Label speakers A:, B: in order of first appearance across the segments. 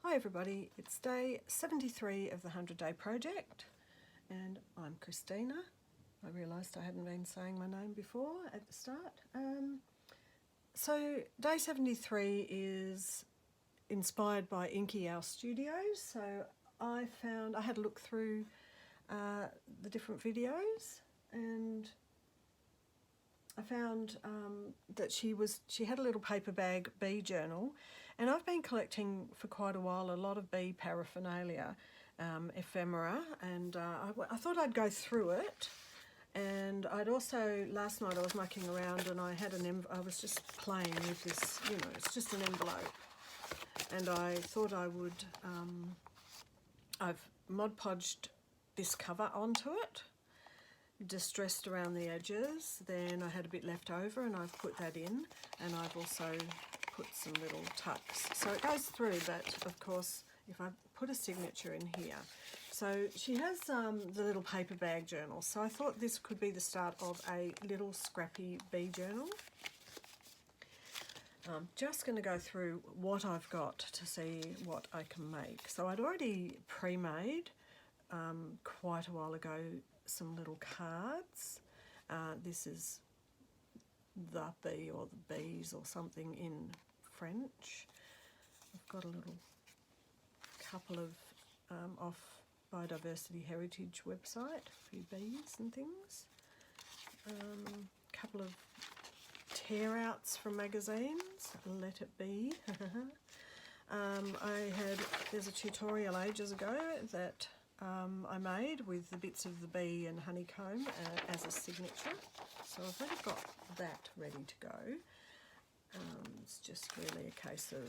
A: Hi everybody, it's day 73 of the 100-day project and I'm Christina. I realised I hadn't been saying my name before at the start. So day 73 is inspired by Inky Owl Studio. So I had a look through the different videos and I found that she had a little paper bag bee journal, and I've been collecting for quite a while a lot of bee paraphernalia, ephemera, and I thought I'd go through it. And I'd also, last night I was mucking around and I was just playing with this, it's just an envelope, and I thought I would, I've Mod Podged this cover onto it, distressed around the edges, then I had a bit left over and I've put that in, and I've also put some little tucks. So it goes through, but of course if I put a signature in here. So she has the little paper bag journal, so I thought this could be the start of a little scrappy bee journal. I'm just going to go through what I've got to see what I can make. So I'd already pre-made quite a while ago some little cards. This is the bee or the bees or something in French. I've got a little couple of off Biodiversity Heritage website for bees and things. A couple of tear outs from magazines, Let It Be. There's a tutorial ages ago that I made with the bits of the bee and honeycomb as a signature. So I've already got that ready to go. It's just really a case of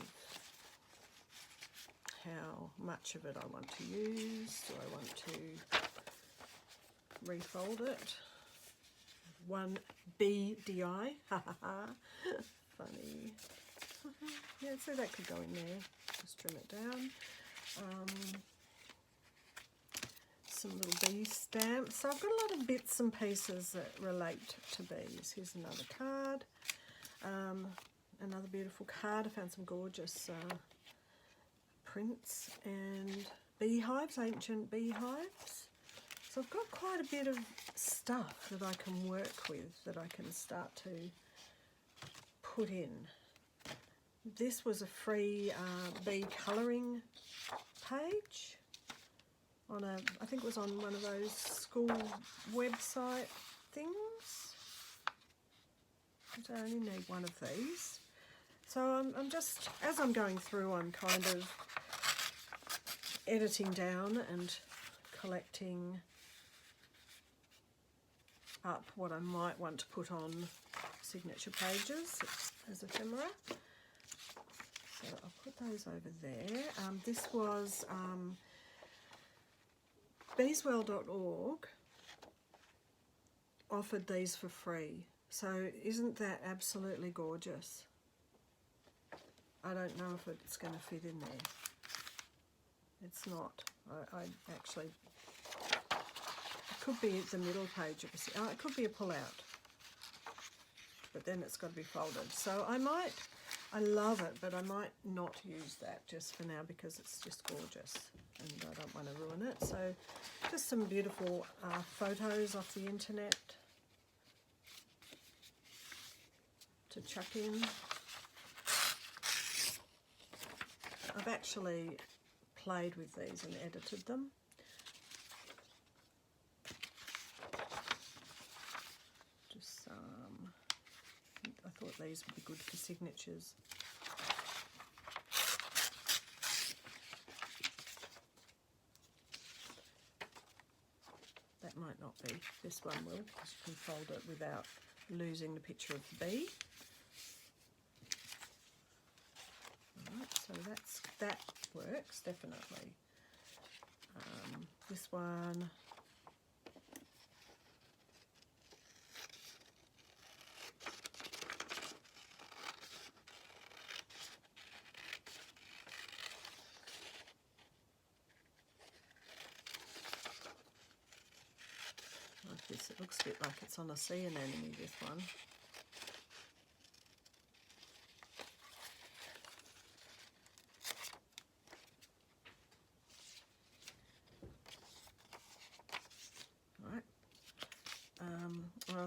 A: how much of it I want to use. Do I want to refold it? One BDI, ha ha ha, funny. Yeah, so that could go in there. Just trim it down. Some little bee stamps. So I've got a lot of bits and pieces that relate to bees. Here's another card. Another beautiful card. I found some gorgeous prints and beehives, ancient beehives. So I've got quite a bit of stuff that I can work with, that I can start to put in. This was a free bee colouring page on I think it was on one of those school website things. I only need one of these. So I'm just, as I'm going through, I'm kind of editing down and collecting up what I might want to put on signature pages as ephemera. So I'll put those over there. This was beeswell.org offered these for free. So isn't that absolutely gorgeous? I don't know if it's going to fit in there. It's not. I actually, it could be the middle page of it could be a pull-out, but then it's got to be folded. So I love it, but I might not use that just for now because it's just gorgeous and I don't want to ruin it. So just some beautiful photos off the internet to chuck in. I've actually played with these and edited them. Just I thought these would be good for signatures. That might not be. This one will, because you can fold it without losing the picture of the bee. So that works definitely. This one, like this, it looks a bit like it's on a sea anemone, this one.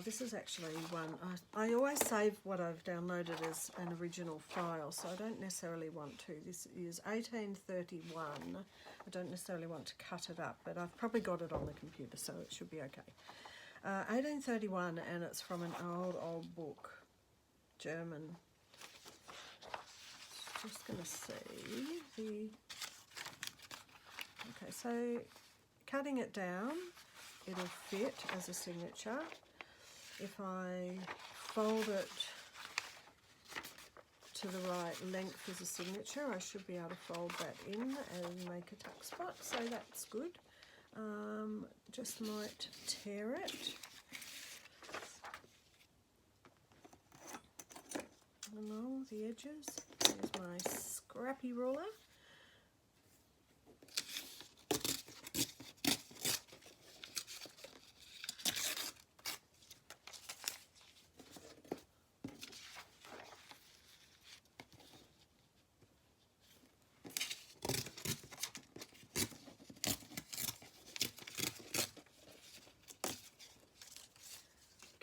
A: this is actually one, I always save what I've downloaded as an original file, so I don't necessarily want to. This is 1831. I don't necessarily want to cut it up, but I've probably got it on the computer, so it should be okay. 1831, and it's from an old book, German. Just going to see the... Okay, so cutting it down, it'll fit as a signature. If I fold it to the right length as a signature, I should be able to fold that in and make a tuck spot, so that's good. Just might tear it. Along the edges. Here's my scrappy ruler.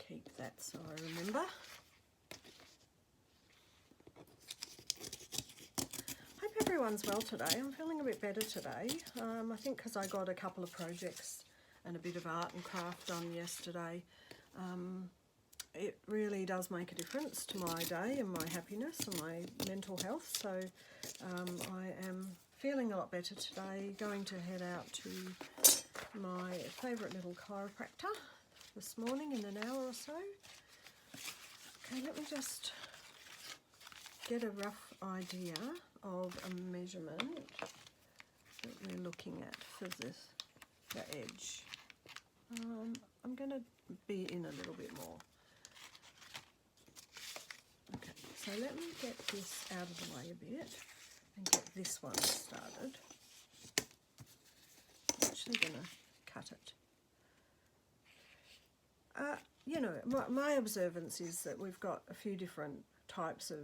A: Keep that so I remember. Hope everyone's well today. I'm feeling a bit better today. I think because I got a couple of projects and a bit of art and craft done yesterday. It really does make a difference to my day and my happiness and my mental health. So I am feeling a lot better today. Going to head out to my favourite little chiropractor this morning in an hour or so. Okay, let me just get a rough idea of a measurement that we're looking at for the edge. I'm going to be in a little bit more. Okay, so let me get this out of the way a bit and get this one started. I'm actually going to cut it. You know, my observance is that we've got a few different types of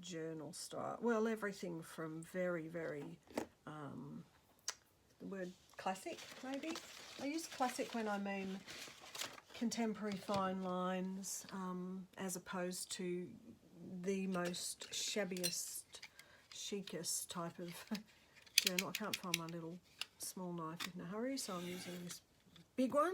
A: journal style. Well, everything from very, very, the word classic, maybe. I use classic when I mean contemporary fine lines, as opposed to the most shabbiest, chicest type of journal. I can't find my little small knife in a hurry, so I'm using this big one.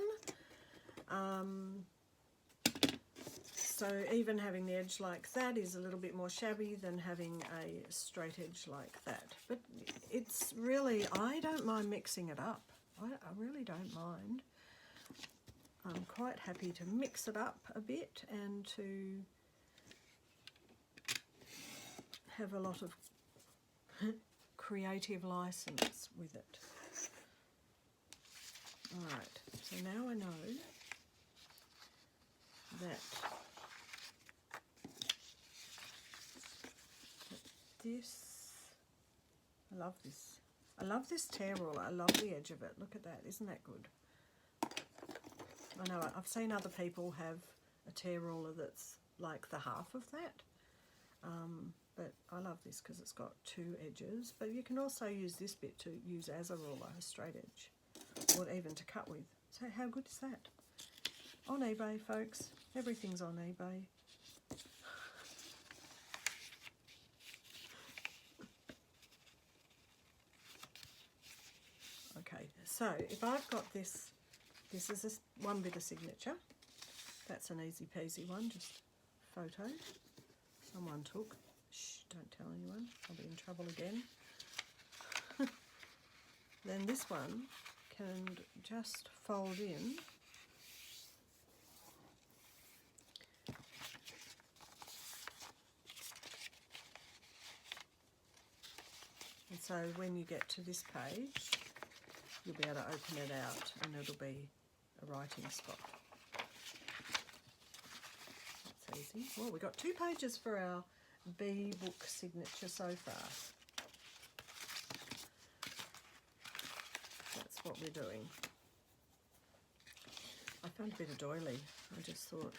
A: So even having the edge like that is a little bit more shabby than having a straight edge like that. But it's really, I don't mind mixing it up. I really don't mind. I'm quite happy to mix it up a bit and to have a lot of creative license with it. Alright, so now I know that this, I love this. I love this tear ruler. I love the edge of it. Look at that. Isn't that good? I know I've seen other people have a tear ruler that's like the half of that. But I love this because it's got two edges. But you can also use this bit to use as a ruler, a straight edge, or even to cut with. So how good is that? On eBay, folks. Everything's on eBay. Okay, so if I've got this, this is one bit of signature. That's an easy peasy one, just photo someone took. Shh, don't tell anyone, I'll be in trouble again. Then this one can just fold in. And so when you get to this page, you'll be able to open it out and it'll be a writing spot. That's easy. Well, we've got 2 pages for our B book signature so far. That's what we're doing. I found a bit of doily. I just thought,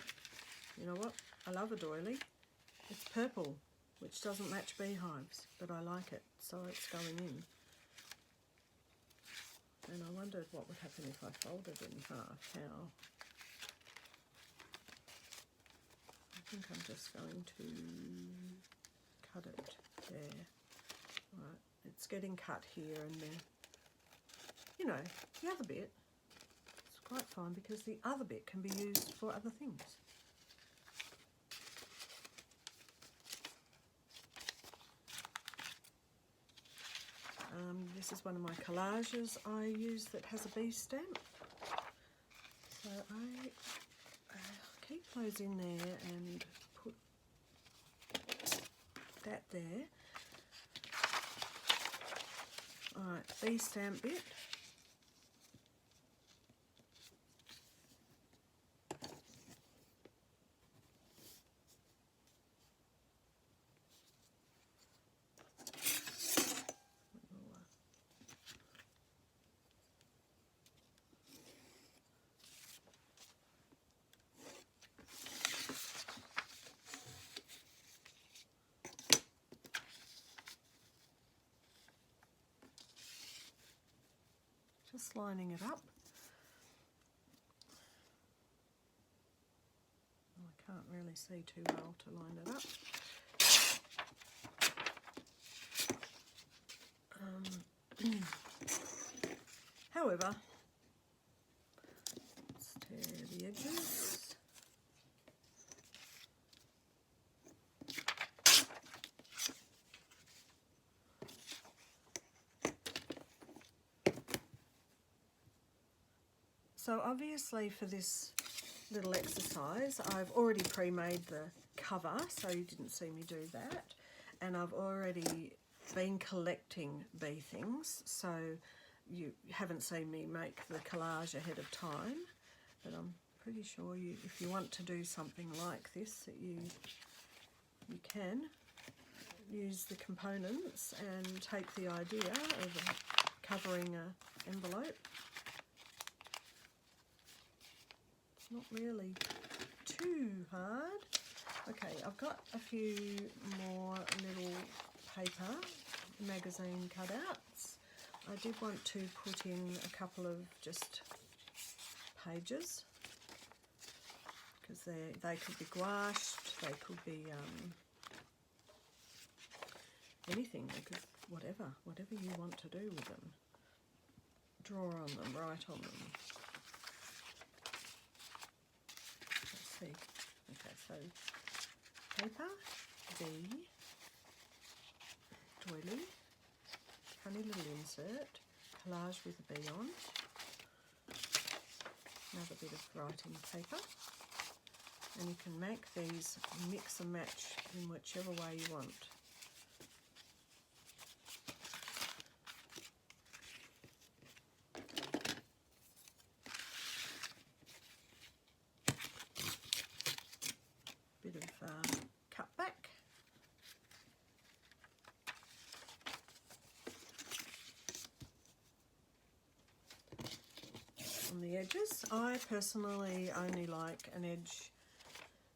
A: you know what? I love a doily. It's purple, which doesn't match beehives, but I like it, so it's going in. And I wondered what would happen if I folded it in half, how think I'm just going to cut it there. Right, it's getting cut here and there. You know, the other bit, it's quite fine because the other bit can be used for other things. This is one of my collages I use that has a bee stamp. So I keep those in there and put that there. Alright, bee stamp bit. Just lining it up. I can't really see too well to line it up. However, let's tear the edges. So obviously for this little exercise, I've already pre-made the cover, so you didn't see me do that. And I've already been collecting bee things, so you haven't seen me make the collage ahead of time. But I'm pretty sure if you want to do something like this, that you can use the components and take the idea of covering an envelope. Not really too hard. Okay, I've got a few more little paper magazine cutouts. I did want to put in a couple of just pages because they could be gouached, they could be anything, they could whatever you want to do with them. Draw on them, write on them. See. Okay, so paper, bee, doily, funny little insert, collage with a bee on, another bit of writing paper, and you can make these mix and match in whichever way you want. Bit of cut back. On the edges, I personally only like an edge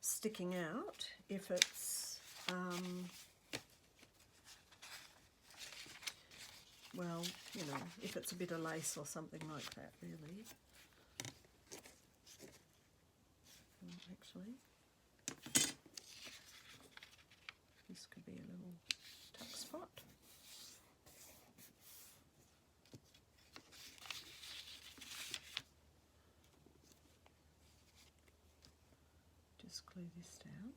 A: sticking out if it's well, you know, if it's a bit of lace or something like that, really. Actually, this could be a little tuck spot. Just glue this down.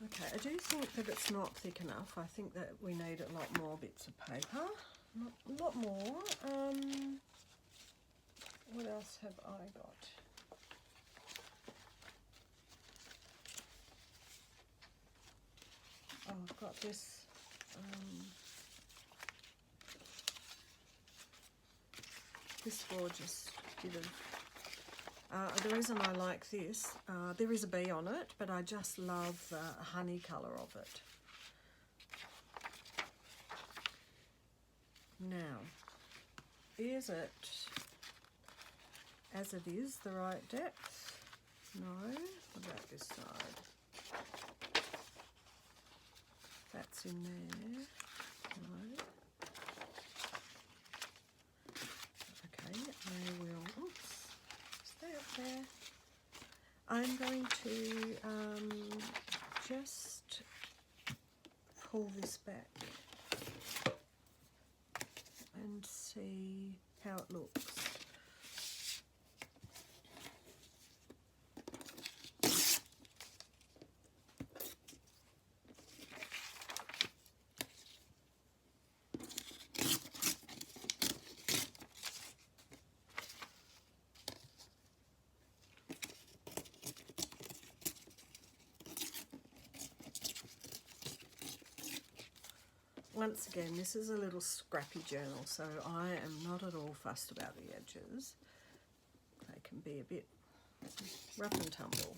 A: Okay, I do think that it's not thick enough. I think that we need a lot more bits of paper. A lot more. What else have I got? Oh, I've got this this gorgeous bit of The reason I like this, there is a bee on it, but I just love the honey colour of it. Now, is it, as it is, the right depth? No. What about this side? That's in there. No. Okay, I will, oops, stay up there. I'm going to just pull this back and see how it looks. Once again, this is a little scrappy journal, so I am not at all fussed about the edges. They can be a bit rough and tumble.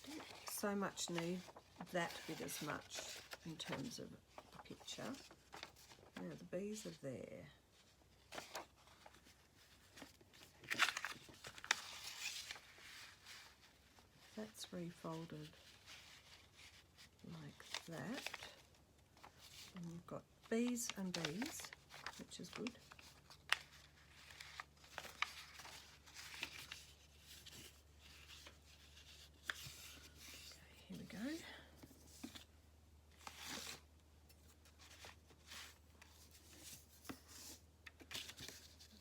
A: Don't so much need that bit as much in terms of the picture. Now the bees are there. That's refolded like that. And we've got bees and bees, which is good. Okay, here we go.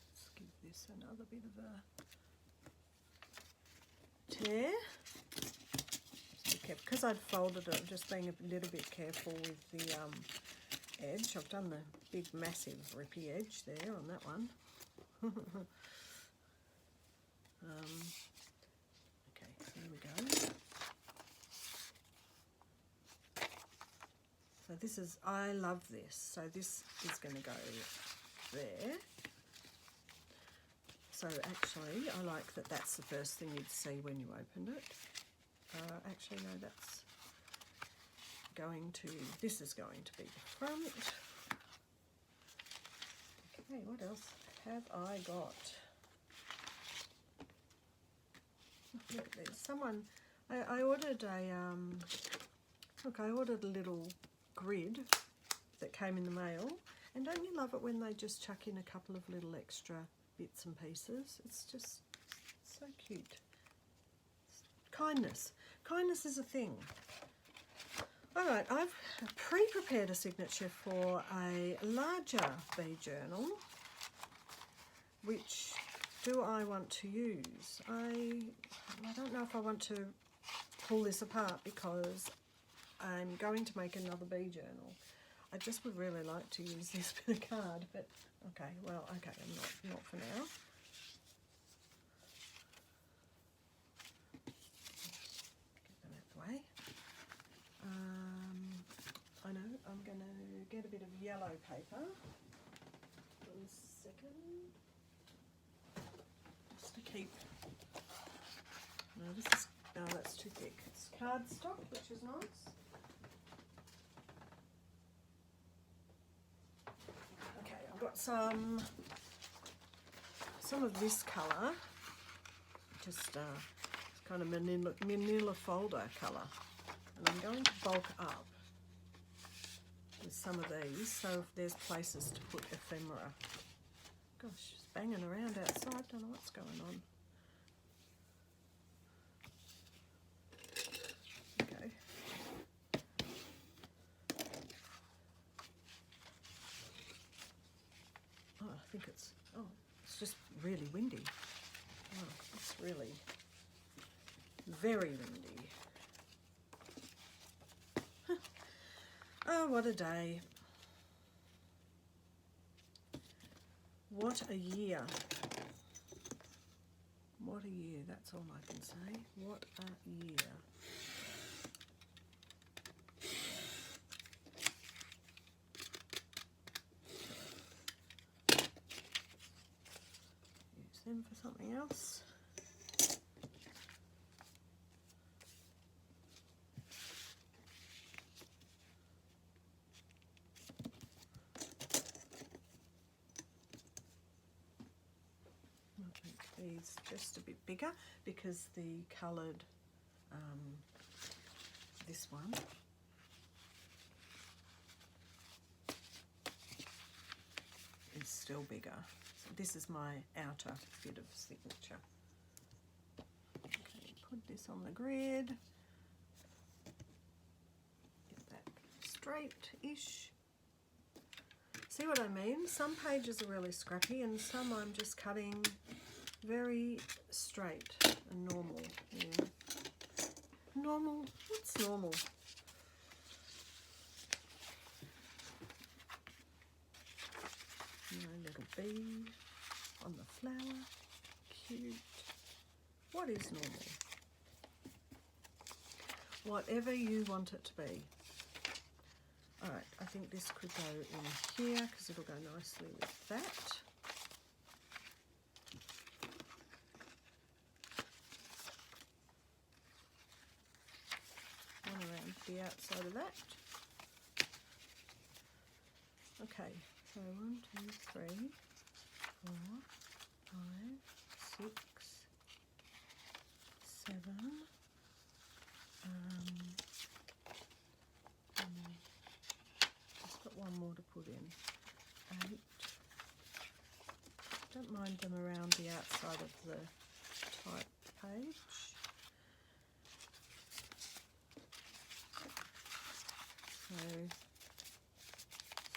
A: Let's give this another bit of a tear. Because I'd folded it, I'm just being a little bit careful with the edge. I've done the big massive rippy edge there on that one. Okay, here we go. So this is, I love this. So this is going to go there. So actually, I like that that's the first thing you'd see when you opened it. Actually, no, that's going to, this is going to be the front. Okay, what else have I got? Look at this. Someone, I ordered a, look, I ordered a little grid that came in the mail. And don't you love it when they just chuck in a couple of little extra bits and pieces? It's just so cute. Kindness. Kindness is a thing. Alright, I've pre-prepared a signature for a larger bee journal. Which do I want to use? I don't know if I want to pull this apart because I'm going to make another bee journal. I just would really like to use this bit of card, but okay, well, okay, not for now. Way. I know, I'm going to get a bit of yellow paper. 1 second. Just to keep. No, this is, oh, that's too thick. It's cardstock, which is nice. Okay, I've got some of this colour. Just kind of manila folder colour, and I'm going to bulk up with some of these so if there's places to put ephemera. Gosh, it's banging around outside, don't know what's going on. Okay. Oh, I think it's just really windy. Oh, it's really very windy. Oh, what a day. What a year. What a year, that's all I can say. What a year. them for something else. I'll make these just a bit bigger because the coloured, this one, is still bigger. So this is my outer bit of signature. Okay, put this on the grid. Get that straight-ish. See what I mean? Some pages are really scrappy and some I'm just cutting very straight and normal. Yeah. Normal? What's normal? Little bee on the flower. Cute. What is normal? Whatever you want it to be. Alright, I think this could go in here because it'll go nicely with that. One around the outside of that. Okay, so 1, 2, 3, 4, 5, 6, 7. Just got one more to put in. 8. Don't mind them around the outside of the type page. So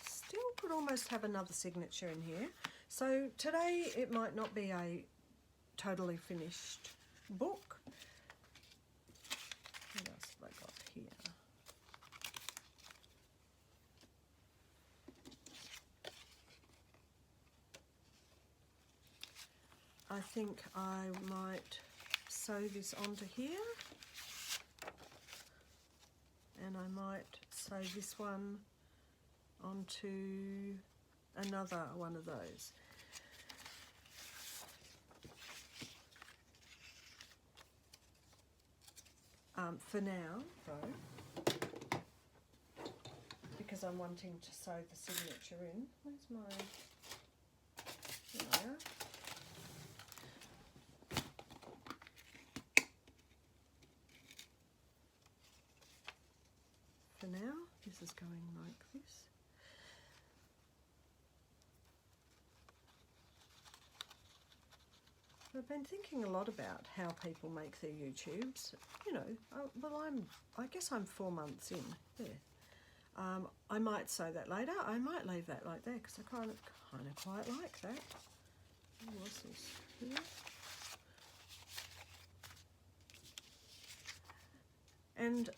A: still could almost have another signature in here. So today it might not be a totally finished book. What else have I got here? I think I might sew this onto here, and I might sew this one onto another one of those. For now, though, because I'm wanting to sew the signature in. Where's my... There we are. For now, this is going like this. I've been thinking a lot about how people make their YouTubes. You know, well, I guess I'm 4 months in. There. I might sew that later. I might leave that like that because I kind of quite like that. What's this here? And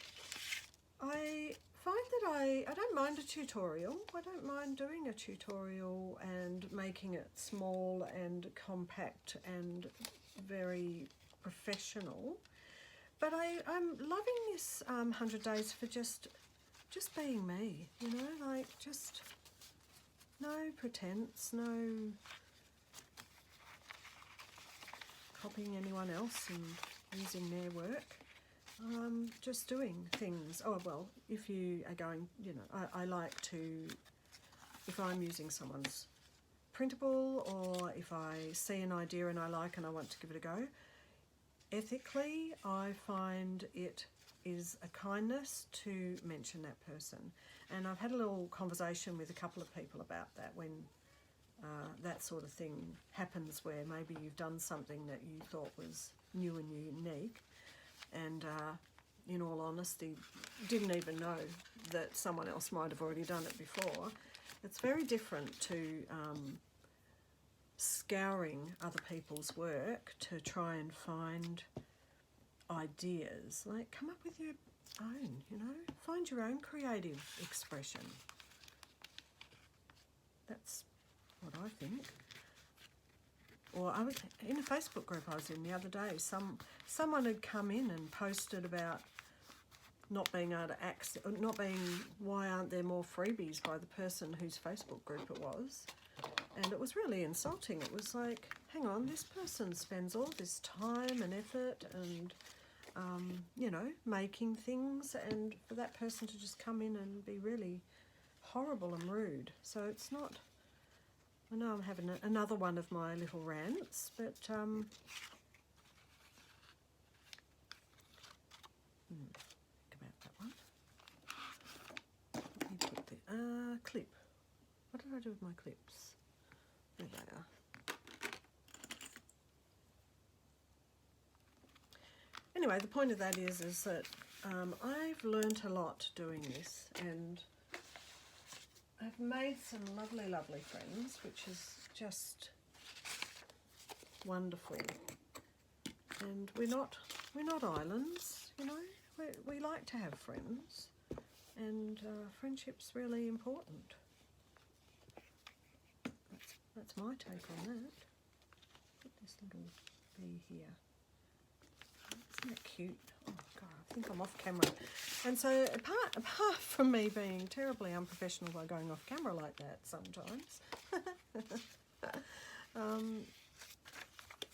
A: I find that I don't mind a tutorial. I don't mind doing a tutorial and making it small and compact and very professional. But I'm loving this 100 days for just being me, you know, like just no pretense, no copying anyone else and using their work. Just doing things. Oh, well, if you are going, you know, I like to, if I'm using someone's printable or if I see an idea and I like and I want to give it a go, ethically, I find it is a kindness to mention that person. And I've had a little conversation with a couple of people about that when that sort of thing happens where maybe you've done something that you thought was new and unique. And in all honesty, didn't even know that someone else might have already done it before. It's very different to scouring other people's work to try and find ideas. Like, come up with your own, you know, find your own creative expression. That's what I think. Or I was in a Facebook group I was in the other day. Someone had come in and posted about not being able to access, why aren't there more freebies by the person whose Facebook group it was, and it was really insulting. It was like, hang on, this person spends all this time and effort and, you know, making things, and for that person to just come in and be really horrible and rude. So it's not, I know I'm having another one of my little rants, but think about that one. Let me put the clip. What did I do with my clips? There they are. Anyway, the point of that is that I've learnt a lot doing this, and I've made some lovely, lovely friends, which is just wonderful. And we're not islands, you know. We like to have friends, and friendship's really important. That's my take on that. Put this little bee here. Isn't that cute? Oh God, I think I'm off camera. And so apart from me being terribly unprofessional by going off camera like that sometimes,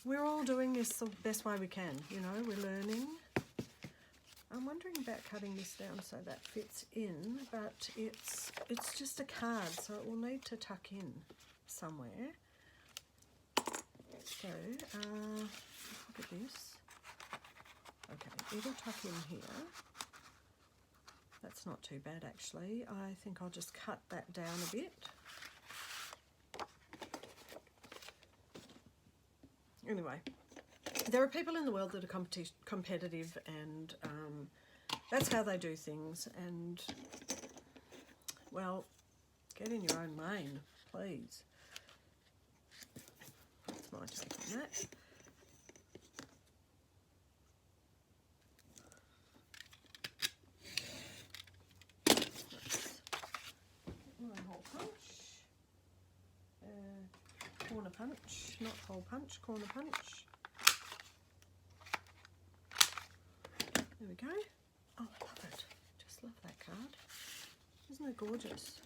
A: we're all doing this the best way we can, you know, we're learning. I'm wondering about cutting this down so that fits in, but it's just a card, so it will need to tuck in somewhere. So, look at this. Okay, it'll tuck in here. That's not too bad actually. I think I'll just cut that down a bit. Anyway, there are people in the world that are competitive, and that's how they do things, and well, get in your own lane, please. That's my take on that. Corner punch, not hole punch, corner punch. There we go. Oh, I love it. Just love that card. Isn't it gorgeous?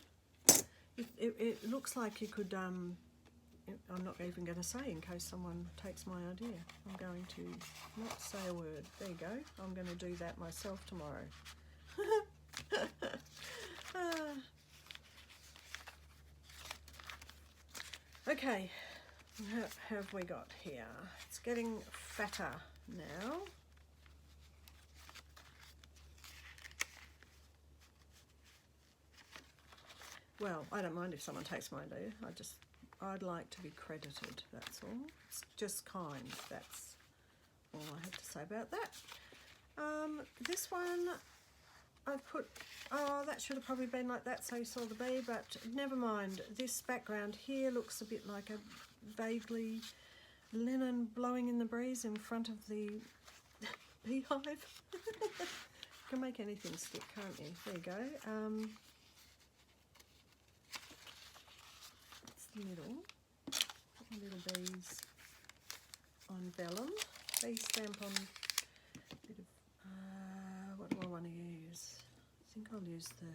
A: It looks like you could, I'm not even going to say in case someone takes my idea. I'm going to not say a word. There you go. I'm going to do that myself tomorrow. Okay, what have we got here? It's getting fatter now. Well, I don't mind if someone takes my idea. I'd like to be credited, that's all. It's just kind, that's all I have to say about that. This one, I've put, oh, that should have probably been like that so you saw the bee, but never mind. This background here looks a bit like a vaguely linen blowing in the breeze in front of the beehive. You can make anything stick, can't you? There you go. It's little bees on vellum. Bee stamp on a bit of, what do I want to use? I think I'll use the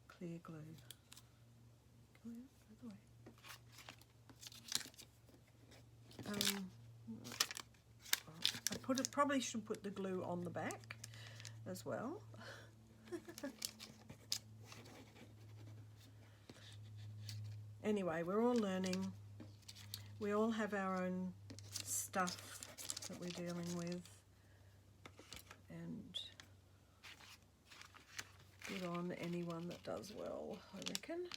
A: clear glue. Probably should put the glue on the back as well. Anyway, we're all learning. We all have our own stuff that we're dealing with, and good on anyone that does well, I reckon.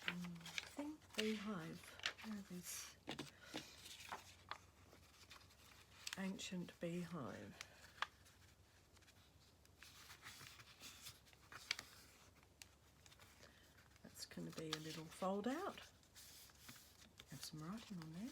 A: I think beehive. Where are these? Ancient beehive. That's going to be a little fold out. Have some writing on there.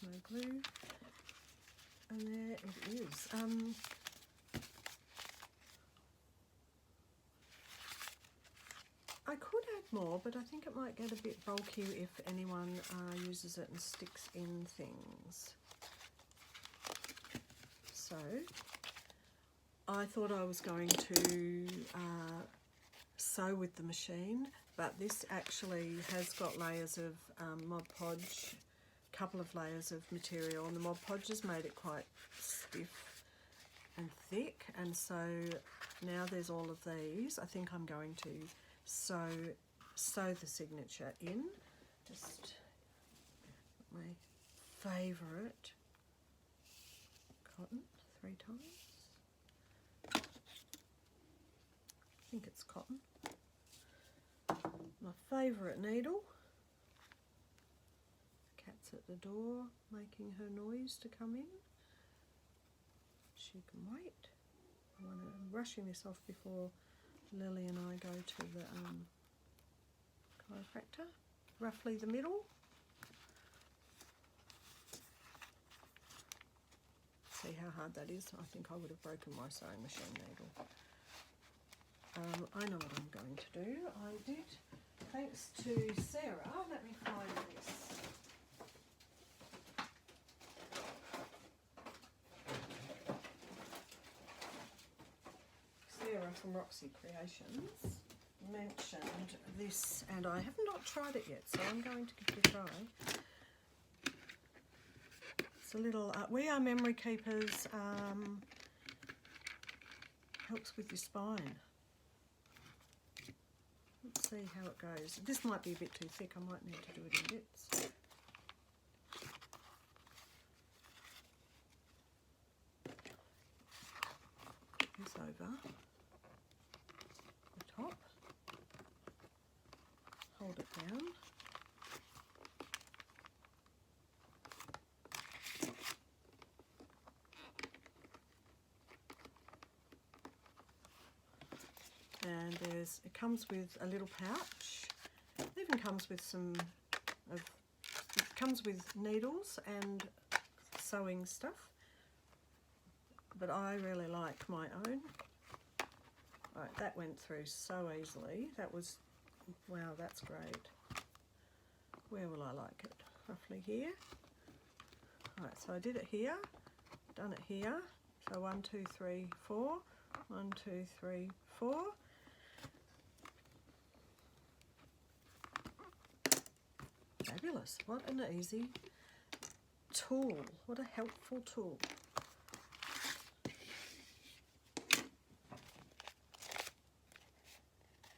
A: no glue. And there it is. I could add more, but I think it might get a bit bulky if anyone uses it and sticks in things. So I thought I was going to sew with the machine, but this actually has got layers of Mod Podge, a couple of layers of material, and the Mod Podge has made it quite stiff and thick, and so now there's all of these. I think I'm going to sew the signature in. Just my favourite cotton 3 times. I think it's cotton. My favourite needle. The cat's at the door making her noise to come in. She can wait. I'm rushing this off before Lily and I go to the chiropractor. Roughly the middle. See how hard that is? I think I would have broken my sewing machine needle. I know what I'm going to do. I did, thanks to Sarah, let me find this. Sarah from Roxy Creations mentioned this, and I have not tried it yet, so I'm going to give it a try. It's a little, We Are Memory Keepers, helps with your spine. Let's see how it goes. This might be a bit too thick, I might need to do it in bits. This over the top, hold it down. And it comes with a little pouch. It even comes with it comes with needles and sewing stuff. But I really like my own. Right, that went through so easily. That was, wow, that's great. Where will I like it? Roughly here. Right, so I did it here, done it here. So 1, 2, 3, 4. 1, 2, 3, 4. Fabulous. What an easy tool. What a helpful tool.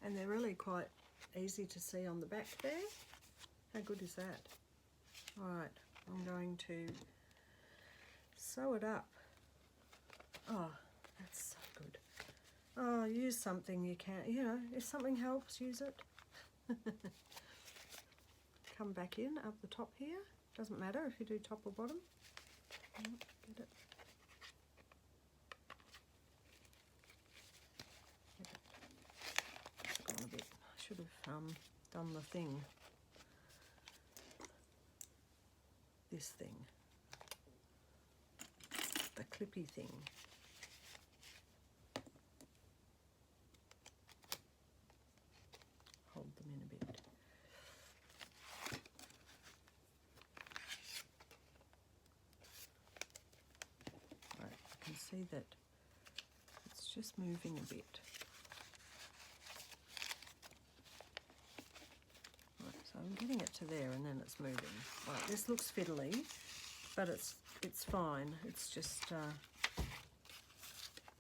A: And they're really quite easy to see on the back there. How good is that? Alright, I'm going to sew it up. Oh, that's so good. Oh, use something you can, if something helps, use it. Come back in, up the top here. Doesn't matter if you do top or bottom. Get it. It's gone a bit. I should have done the thing. This thing. The clippy thing. Hold them in a bit. Right, I can see that it's just moving a bit. Right, so I'm getting it to there and then it's moving. Right, this looks fiddly, but it's fine. It's just, oh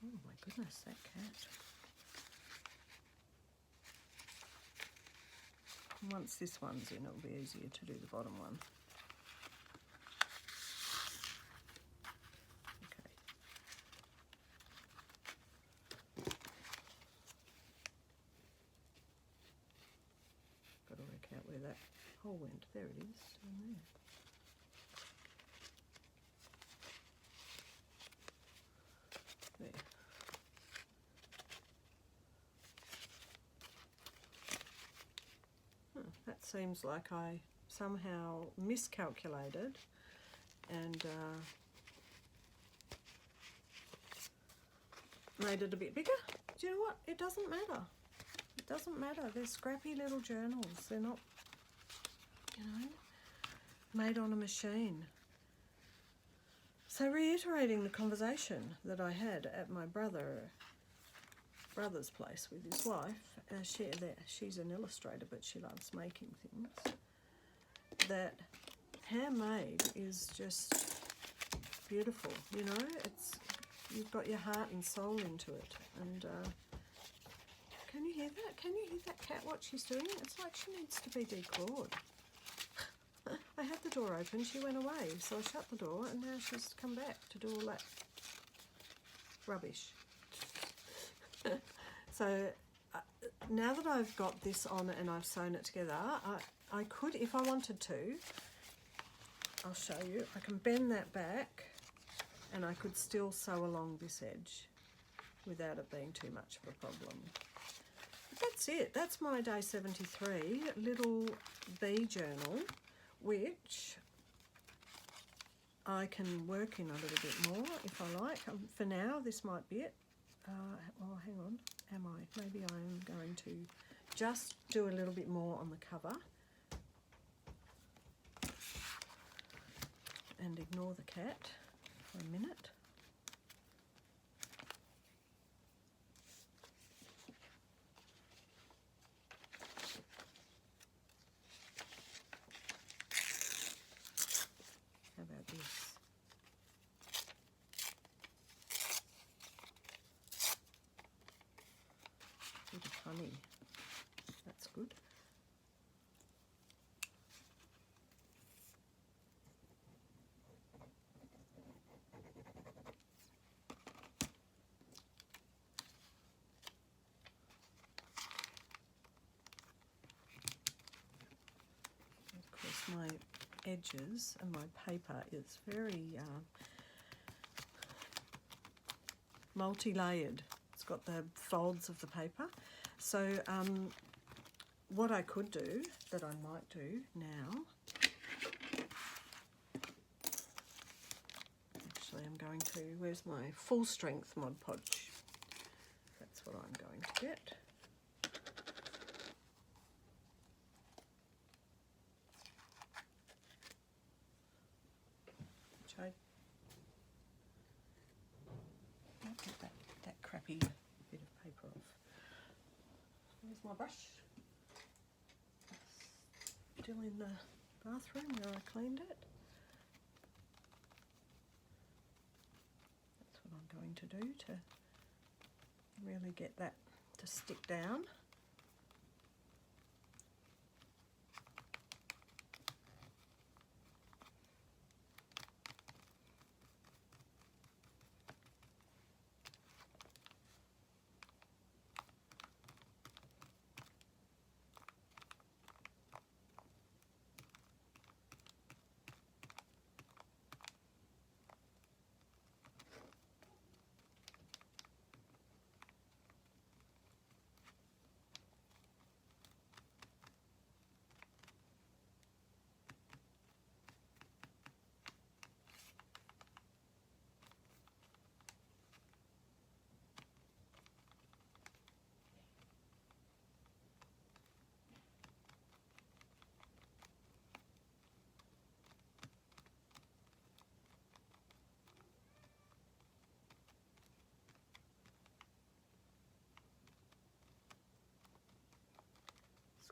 A: my goodness, that cat. Once this one's in, it'll be easier to do the bottom one. Okay. Got to work out where that hole went. There it is, down there. There. That seems like I somehow miscalculated and made it a bit bigger. Do you know what? It doesn't matter. It doesn't matter. They're scrappy little journals. They're not, you know, made on a machine. So reiterating the conversation that I had at my brother's place with his wife, she's an illustrator, but she loves making things, that handmade is just beautiful, you know. You've got your heart and soul into it. And can you hear that? Can you hear that cat, what she's doing? It's like she needs to be declawed. I had the door open, she went away, so I shut the door, and now she's come back to do all that rubbish. So now that I've got this on and I've sewn it together, I could, if I wanted to, I'll show you, I can bend that back and I could still sew along this edge without it being too much of a problem. But that's it, that's my day 73 little bee journal, which I can work in a little bit more if I like. For now, this might be it. Well, hang on, am I? Maybe I am going to just do a little bit more on the cover and ignore the cat for a minute. How about this? Bit of honey. That's good. Of course, my edges and my paper is very multi-layered. It's got the folds of the paper. So what I could do, that I might do now, actually I'm going to, where's my full strength Mod Podge? That's what I'm going to get. I'll get that crappy bit of paper off. Where's my brush? It's still in the bathroom where I cleaned it. That's what I'm going to do to really get that to stick down.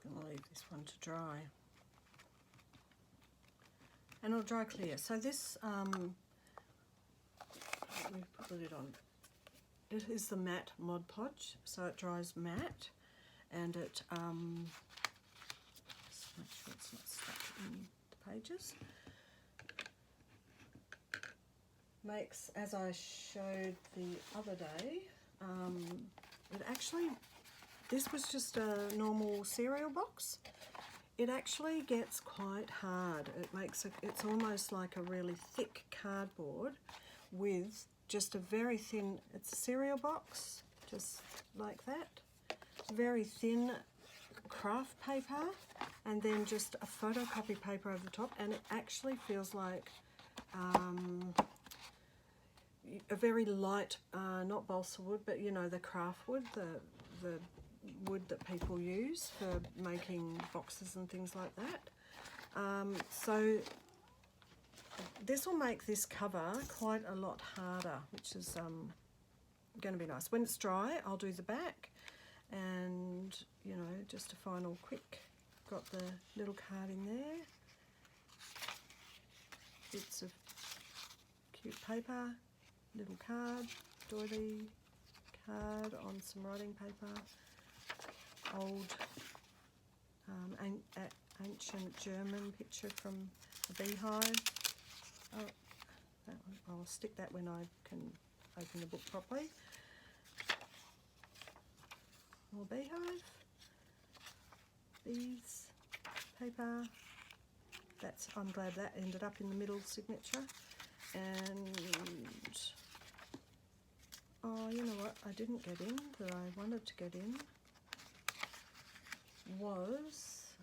A: Going to leave this one to dry, and it'll dry clear. So this, let me put the lid on. It is the matte Mod Podge, so it dries matte, and it just make sure it's not stuck in the pages. Makes, as I showed the other day, it actually. This was just a normal cereal box. It actually gets quite hard. It's almost like a really thick cardboard with just a very thin, it's a cereal box, just like that. Very thin craft paper, and then just a photocopy paper over the top, and it actually feels like a very light, not balsa wood, but you know, the craft wood, the wood that people use for making boxes and things like that. So this will make this cover quite a lot harder, which is going to be nice. When it's dry, I'll do the back, and you know, just a final quick, got the little card in there, bits of cute paper, little card, doily card on some writing paper, old ancient German picture from a beehive. Oh, that one. I'll stick that when I can open the book properly. More beehive, bees, paper. That's, I'm glad that ended up in the middle signature. And oh, you know what I didn't get in that I wanted to get in was,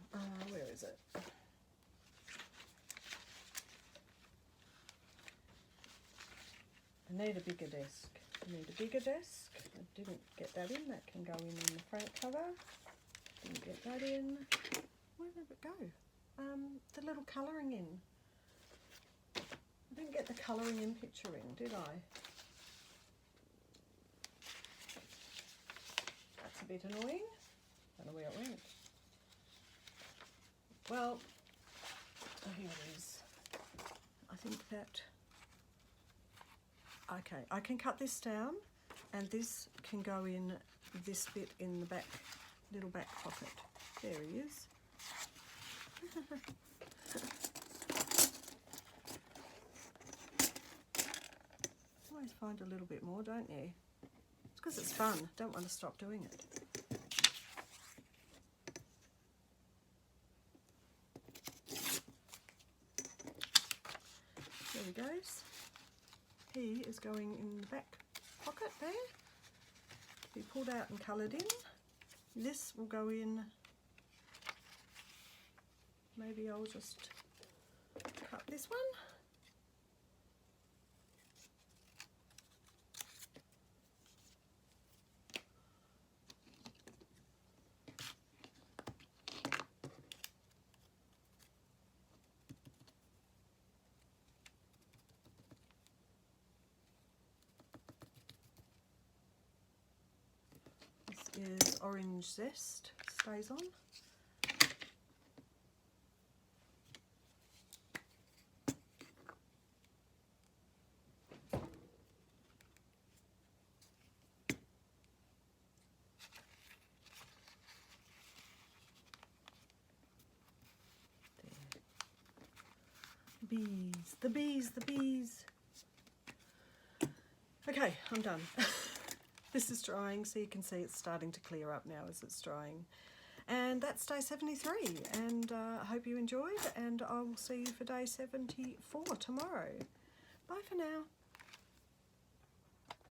A: where is it? I need a bigger desk. I need a bigger desk. I didn't get that in. That can go in the front cover. Didn't get that in. Where did it go? The little colouring in. I didn't get the colouring in picture in, did I? That's a bit annoying. I don't know where it went. Well, oh, here it is. I think that, okay, I can cut this down, and this can go in this bit in the back, little back pocket. There he is. Always find a little bit more, don't you? It's because it's fun. Don't want to stop doing it. There he goes. He is going in the back pocket there. Be pulled out and coloured in. This will go in. Maybe I'll just cut this one. This is orange zest, stays on. Bees, the bees, the bees. Okay, I'm done. This is drying, so you can see it's starting to clear up now as it's drying. And that's day 73, and I hope you enjoyed, and I will see you for day 74 tomorrow. Bye for now.